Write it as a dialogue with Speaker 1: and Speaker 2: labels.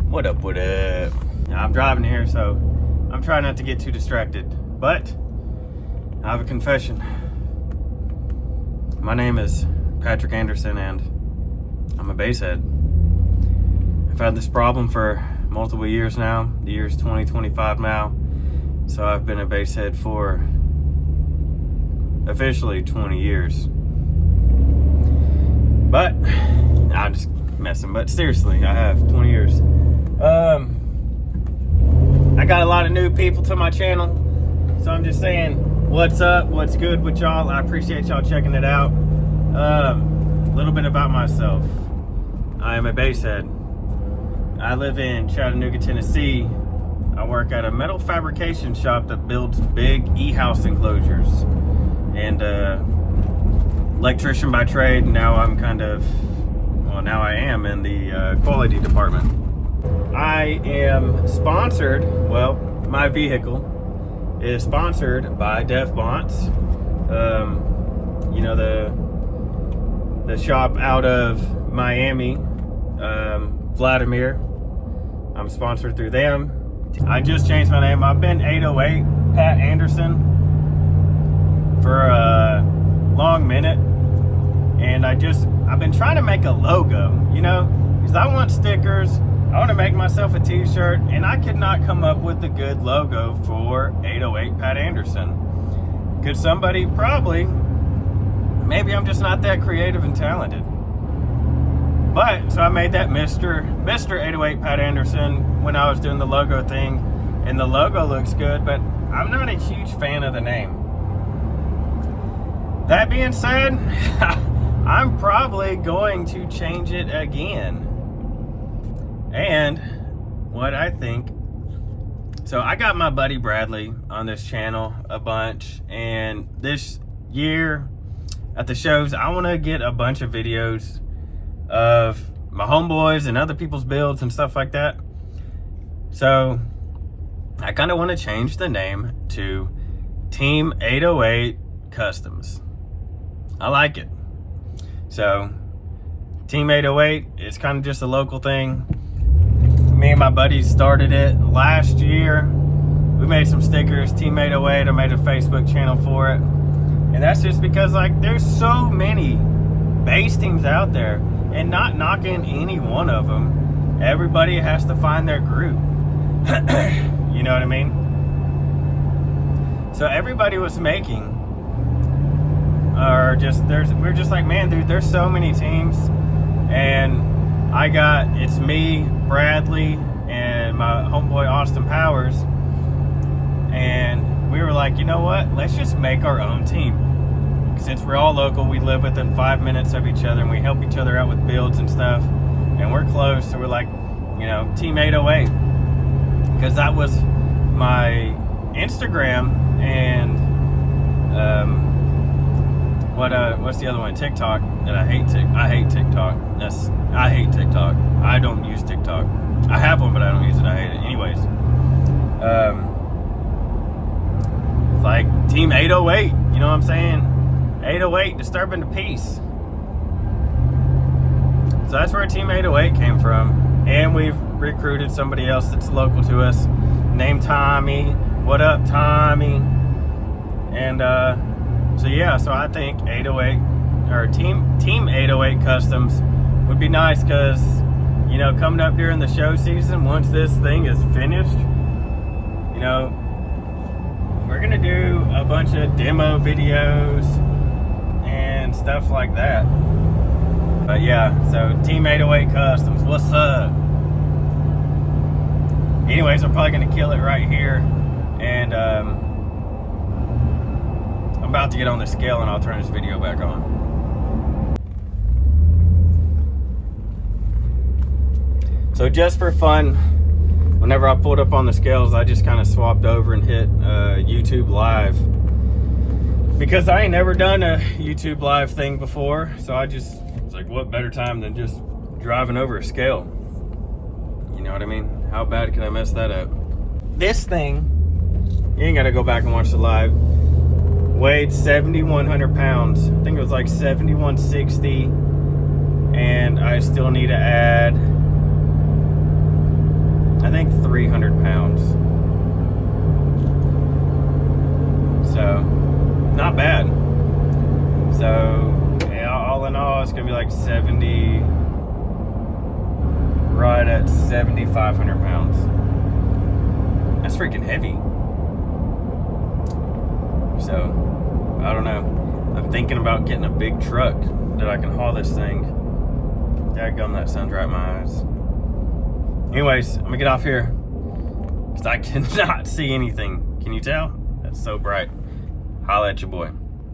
Speaker 1: What up, what up? I'm driving here, so I'm trying not to get too distracted, but I have a confession. My name is Patrick Anderson, and I'm a basshead. I've had this problem for multiple years now. The year's 2025 now, so I've been a basshead for officially 20 years. But I'm just messing, but seriously, I have 20 years. I got a lot of new people to my channel, so I'm just saying, what's up, what's good with y'all? I appreciate y'all checking it out. A little bit about myself. I am a basshead. I live in Chattanooga, Tennessee. I work at a metal fabrication shop that builds big e-house enclosures, and electrician by trade. Now I'm now I am in the quality department. I am sponsored, well, my vehicle is sponsored by bonce. You know, the shop out of Miami, Vladimir. I'm sponsored through them. I just changed my name. I've been 808 Pat Anderson for a long minute, and I've been trying to make a logo, you know, because I want stickers. I want to make myself a t-shirt, and I could not come up with a good logo for 808 Pat Anderson. Could somebody? Probably. Maybe I'm just not that creative and talented. But, so I made that Mr. 808 Pat Anderson when I was doing the logo thing, and the logo looks good, but I'm not a huge fan of the name. That being said, I'm probably going to change it again. And what I think, so I got my buddy Bradley on this channel a bunch, and this year at the shows, I want to get a bunch of videos of my homeboys and other people's builds and stuff like that. So I kind of want to change the name to Team 808 Customs. I like it. So Team 808, it's kind of just a local thing. Me and my buddies started it last year. We made some stickers, Team 808. I made a Facebook channel for it. And that's just because, like, there's so many bass teams out there, and not knocking any one of them. Everybody has to find their group. You know what I mean? So everybody was making, we're just like, man, dude, there's so many teams. And it's me, Bradley, and my homeboy Austin Powers, and we were like, you know what, let's just make our own team. Since we're all local, we live within 5 minutes of each other, and we help each other out with builds and stuff, and we're close, so we're like, you know, Team 808, because that was my Instagram, and what's the other one? TikTok. And I hate TikTok. I hate TikTok. I don't use TikTok. I have one, but I don't use it. I hate it. Anyways, like Team 808. You know what I'm saying? 808, disturbing the peace. So that's where Team 808 came from, and we've recruited somebody else that's local to us, named Tommy. What up, Tommy? And so yeah, so I think 808 or Team 808 Customs would be nice, because, you know, coming up during the show season, once this thing is finished, you know, we're gonna do a bunch of demo videos and stuff like that. But yeah, so Team 808 Customs, what's up? Anyways, I'm probably gonna kill it right here, and I'm about to get on the scale, and I'll turn this video back on. So just for fun, whenever I pulled up on the scales, I just kind of swapped over and hit YouTube Live, because I ain't never done a YouTube Live thing before. So I just was like, what better time than just driving over a scale? You know what I mean? How bad can I mess that up? This thing, you ain't gotta go back and watch the live, weighed 7,100 pounds. I think it was like 7,160, and I still need to add So yeah, all in all, it's gonna be like 70, right at 7,500 pounds. That's freaking heavy. So I don't know. I'm thinking about getting a big truck that I can haul this thing. Dadgum, that sun's right in my eyes. Anyways, I'm gonna get off here because I cannot see anything. Can you tell? That's so bright. Holla at your boy.